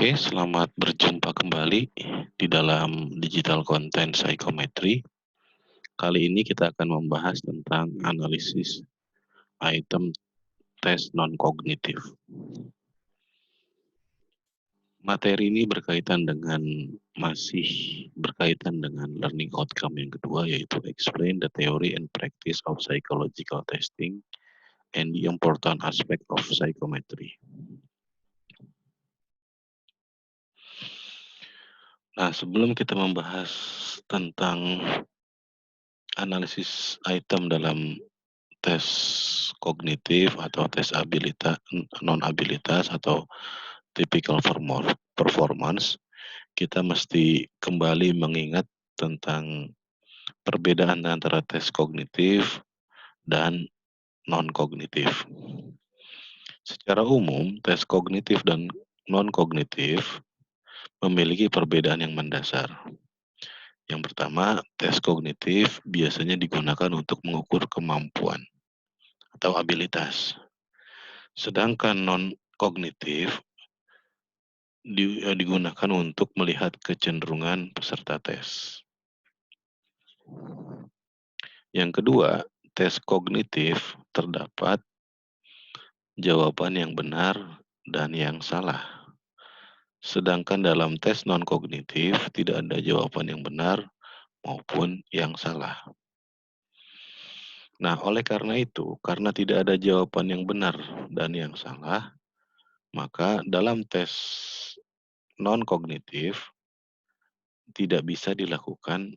Oke, selamat berjumpa kembali di dalam Digital Content Psychometry. Kali ini kita akan membahas tentang analisis item tes non-kognitif. Materi ini masih berkaitan dengan learning outcome yang kedua, yaitu explain the theory and practice of psychological testing and the important aspect of psychometry. Nah, sebelum kita membahas tentang analisis item dalam tes kognitif atau tes non-abilitas atau typical performance, kita mesti kembali mengingat tentang perbedaan antara tes kognitif dan non-kognitif. Secara umum, tes kognitif dan non-kognitif memiliki perbedaan yang mendasar. Yang pertama, tes kognitif biasanya digunakan untuk mengukur kemampuan atau abilitas. Sedangkan non-kognitif digunakan untuk melihat kecenderungan peserta tes. Yang kedua, tes kognitif terdapat jawaban yang benar dan yang salah. Sedangkan dalam tes non-kognitif tidak ada jawaban yang benar maupun yang salah. Nah, oleh karena itu, karena tidak ada jawaban yang benar dan yang salah, maka dalam tes non-kognitif tidak bisa dilakukan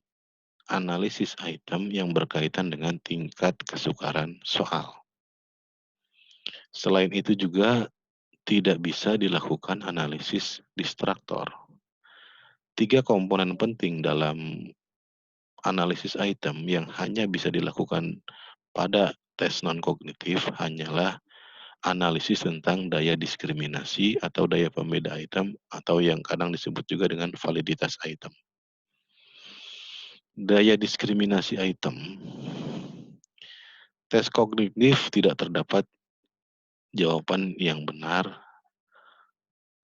analisis item yang berkaitan dengan tingkat kesukaran soal. Selain itu juga tidak bisa dilakukan analisis distraktor. 3 komponen penting dalam analisis item yang hanya bisa dilakukan pada tes non-kognitif hanyalah analisis tentang daya diskriminasi atau daya pembeda item atau yang kadang disebut juga dengan validitas item. Daya diskriminasi item. Tes kognitif tidak terdapat jawaban yang benar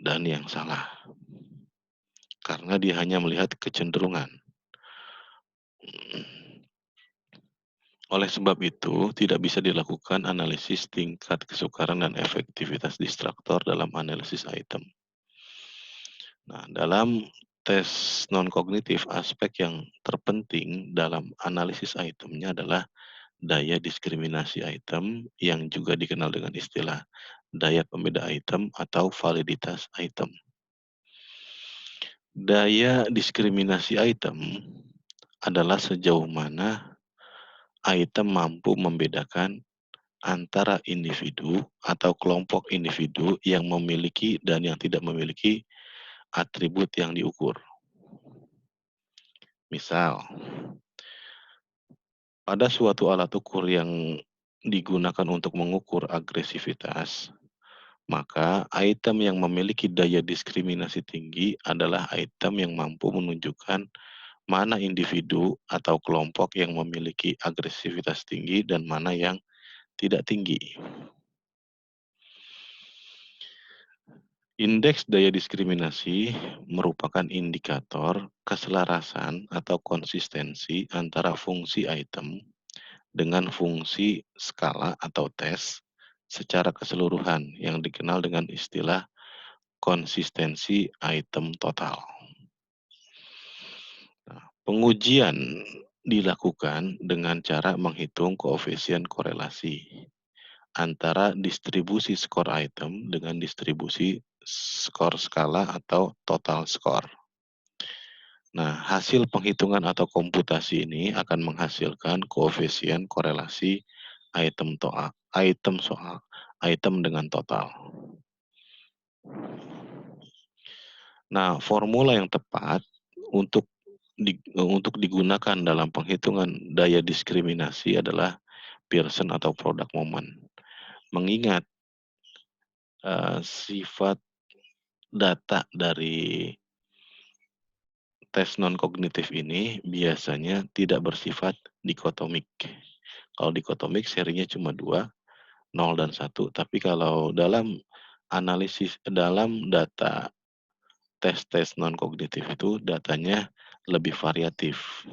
dan yang salah. Karena dia hanya melihat kecenderungan. Oleh sebab itu, tidak bisa dilakukan analisis tingkat kesukaran dan efektivitas distraktor dalam analisis item. Nah, dalam tes non-kognitif, aspek yang terpenting dalam analisis itemnya adalah daya diskriminasi item yang juga dikenal dengan istilah daya pembeda item atau validitas item. Daya diskriminasi item adalah sejauh mana item mampu membedakan antara individu atau kelompok individu yang memiliki dan yang tidak memiliki atribut yang diukur. Misal, pada suatu alat ukur yang digunakan untuk mengukur agresivitas, maka item yang memiliki daya diskriminasi tinggi adalah item yang mampu menunjukkan mana individu atau kelompok yang memiliki agresivitas tinggi dan mana yang tidak tinggi. Indeks daya diskriminasi merupakan indikator keselarasan atau konsistensi antara fungsi item dengan fungsi skala atau tes secara keseluruhan yang dikenal dengan istilah konsistensi item total. Nah, pengujian dilakukan dengan cara menghitung koefisien korelasi antara distribusi skor item dengan distribusi skor skala atau total skor. Nah, hasil penghitungan atau komputasi ini akan menghasilkan koefisien korelasi item dengan total. Nah, formula yang tepat untuk digunakan dalam penghitungan daya diskriminasi adalah Pearson atau product moment. Mengingat sifat data dari tes non-kognitif ini biasanya tidak bersifat dikotomik. Kalau dikotomik serinya cuma 2, 0 dan 1. Tapi kalau dalam analisis, dalam data tes-tes non-kognitif itu datanya lebih variatif.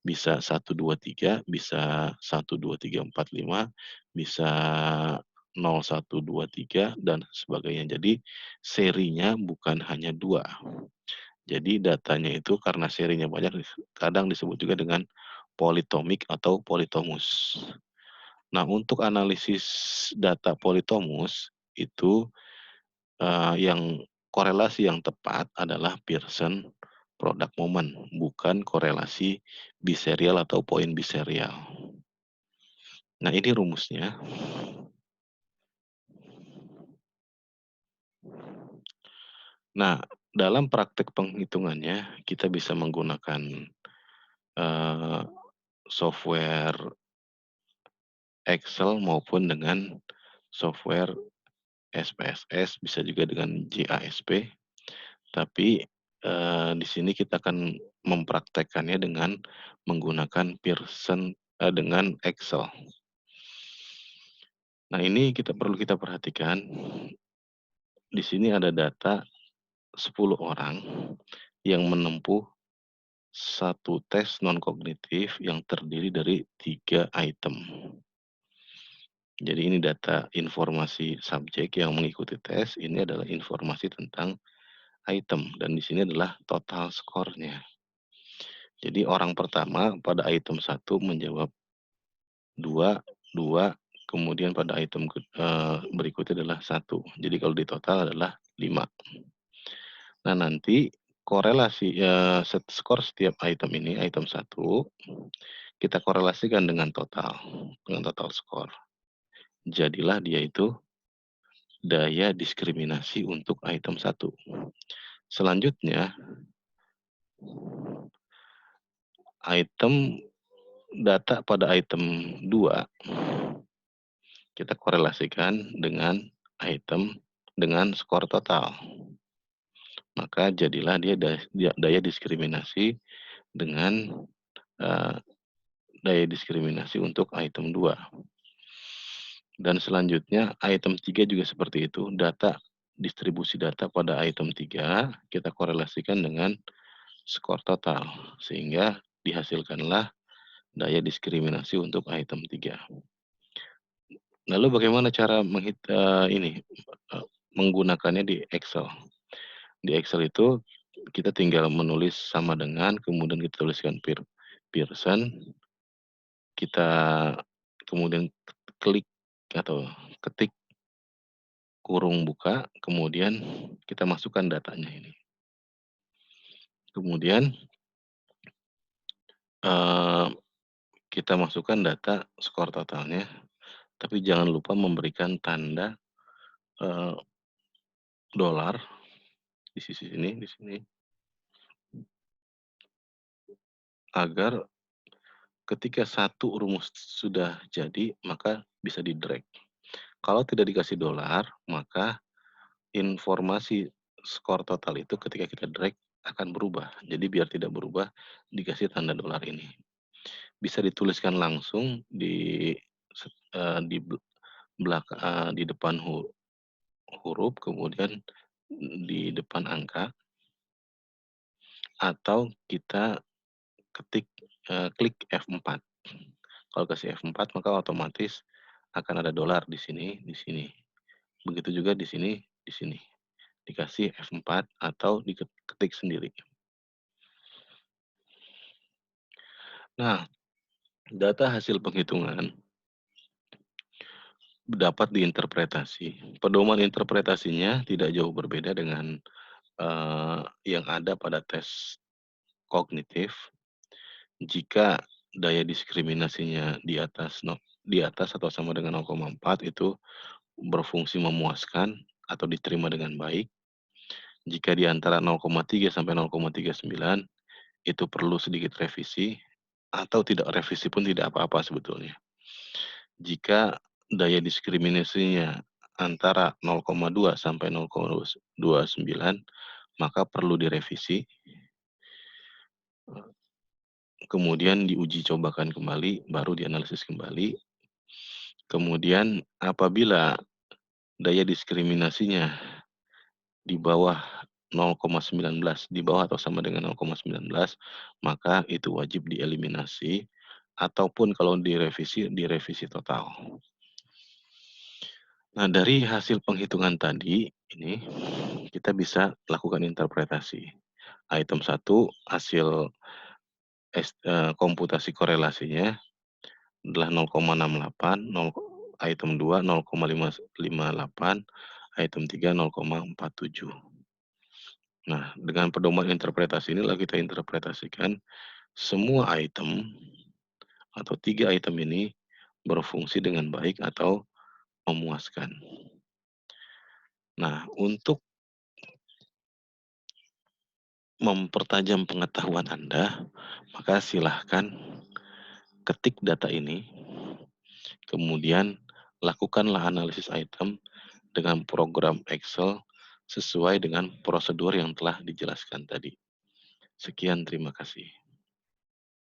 Bisa 1, 2, 3, bisa 1, 2, 3, 4, 5, bisa 0, 1, 2, 3, dan sebagainya. Jadi serinya bukan hanya 2. Jadi datanya itu karena serinya banyak kadang disebut juga dengan politomik atau politomus. Nah, untuk analisis data politomus itu, yang korelasi yang tepat adalah Pearson product moment, bukan korelasi biserial atau poin biserial. Nah, ini rumusnya. Nah, dalam praktek penghitungannya kita bisa menggunakan, eee, software Excel maupun dengan software SPSS, bisa juga dengan JASP. Tapi, di sini kita akan mempraktekkannya dengan menggunakan Pearson dengan Excel. Nah, ini perlu kita perhatikan, di sini ada data 10 orang yang menempuh satu tes non-kognitif yang terdiri dari 3 item. Jadi ini data informasi subjek yang mengikuti tes, ini adalah informasi tentang item, dan di sini adalah total skornya. Jadi orang pertama pada item 1 menjawab 2, 2, kemudian pada item berikutnya adalah 1. Jadi kalau di total adalah 5. Nah, nanti korelasi, skor setiap item ini, item 1, kita korelasikan dengan total skor. Jadilah dia itu daya diskriminasi untuk item 1. Selanjutnya, data pada item 2 kita korelasikan dengan skor total. Maka jadilah dia daya diskriminasi dengan, daya diskriminasi untuk item 2. Dan selanjutnya item 3 juga seperti itu, distribusi data pada item 3 kita korelasikan dengan skor total, sehingga dihasilkanlah daya diskriminasi untuk item 3. Lalu bagaimana cara menggunakannya di Excel? Di Excel itu kita tinggal menulis sama dengan, kemudian kita tuliskan Pearson, kita kemudian klik atau ketik kurung buka, kemudian kita masukkan datanya ini. Kemudian, kita masukkan data skor totalnya, tapi jangan lupa memberikan tanda, dolar di sini, agar ketika satu rumus sudah jadi, maka bisa di-drag. Kalau tidak dikasih dolar, maka informasi skor total itu ketika kita drag akan berubah. Jadi biar tidak berubah, dikasih tanda dolar ini. Bisa dituliskan langsung di di depan huruf, kemudian di depan angka, atau kita klik F4. Kalau kasih F4 maka otomatis akan ada dolar di sini, di sini. Begitu juga di sini, di sini. Dikasih F4 atau diketik sendiri. Nah, data hasil penghitungan dapat diinterpretasi. Pedoman interpretasinya tidak jauh berbeda dengan yang ada pada tes kognitif. Jika daya diskriminasinya di atas atau sama dengan 0,4 itu berfungsi memuaskan atau diterima dengan baik. Jika di antara 0,3 sampai 0,39 itu perlu sedikit revisi, atau tidak revisi pun tidak apa-apa sebetulnya. Jika daya diskriminasinya antara 0,2 sampai 0,29 maka perlu direvisi. Kemudian diuji cobakan kembali, baru dianalisis kembali. Kemudian apabila daya diskriminasinya di bawah 0,19 di bawah atau sama dengan 0,19, maka itu wajib dieliminasi ataupun kalau direvisi total. Nah, dari hasil penghitungan tadi ini kita bisa lakukan interpretasi. Item 1 hasil komputasi korelasinya adalah 0,68, item 2 0,558, item 3 0,47. Nah, dengan pedoman interpretasi inilah kita interpretasikan semua item atau 3 item ini berfungsi dengan baik atau memuaskan. Nah, untuk mempertajam pengetahuan Anda, maka silahkan ketik data ini, kemudian lakukanlah analisis item dengan program Excel sesuai dengan prosedur yang telah dijelaskan tadi. Sekian, terima kasih.